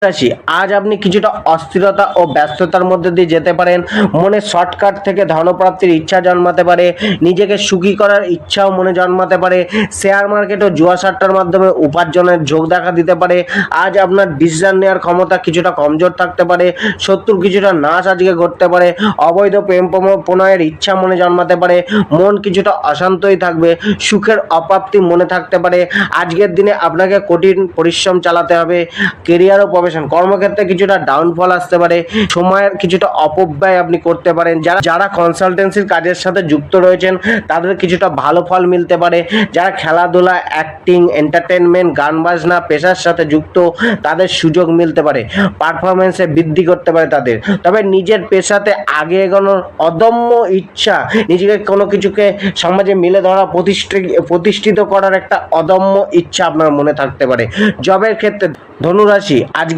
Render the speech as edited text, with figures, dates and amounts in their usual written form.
রাশি, আজ আপনি কিছুটা অস্থিরতা ও ব্যস্ততার মধ্যে দিয়ে যেতে পারেন। মনে শর্টকাট থেকে ধনপ্রাপ্তির ইচ্ছা জন্মাতে পারে। নিজেকে সুখী করার ইচ্ছাও মনে জন্মাতে পারে। শেয়ার মার্কেট ও জুয়াসাট্টার মাধ্যমে উপার্জনের যোগ দেখা দিতে পারে। আজ আপনার ডিসিশন নেওয়ার ক্ষমতা কিছুটা কমজোর থাকতে পারে। শত্রুর কিছুটা নাশ আজকে ঘটতে পারে। অবৈধ প্রেম প্রণয়ের ইচ্ছা মনে জন্মাতে পারে। মন কিছুটা অশান্তই থাকবে। সুখের অপ্রাপ্তি মনে থাকতে পারে। আজকের দিনে আপনাকে কঠিন পরিশ্রম চালাতে হবে। কেরিয়ার ও কর্মক্ষেত্রে কিছুটা ডাউনফল আসতে পারে। সময়ের কিছুটা অপব্যয় আপনি করতে পারেন। যারা কনসালটেন্সির কাজের সাথে যুক্ত রয়েছেন তাদের কিছুটা ভালো ফল মিলতে পারে। যারা খেলাধুলা, অ্যাক্টিং, এন্টারটেনমেন্ট, গান বাজনা পেশার সাথে যুক্ত তাদের সুযোগ মিলতে পারে। পারফরমেন্সে বৃদ্ধি করতে পারে তাদের। তবে নিজের পেশাতে আগে এগোনোর অদম্য ইচ্ছা, নিজেকে কোনো কিছুকে সমাজে মিলে ধরা, প্রতিষ্ঠিত করার একটা অদম্য ইচ্ছা আপনার মনে থাকতে পারে। জবের ক্ষেত্রে ধনুরাশি, আজকের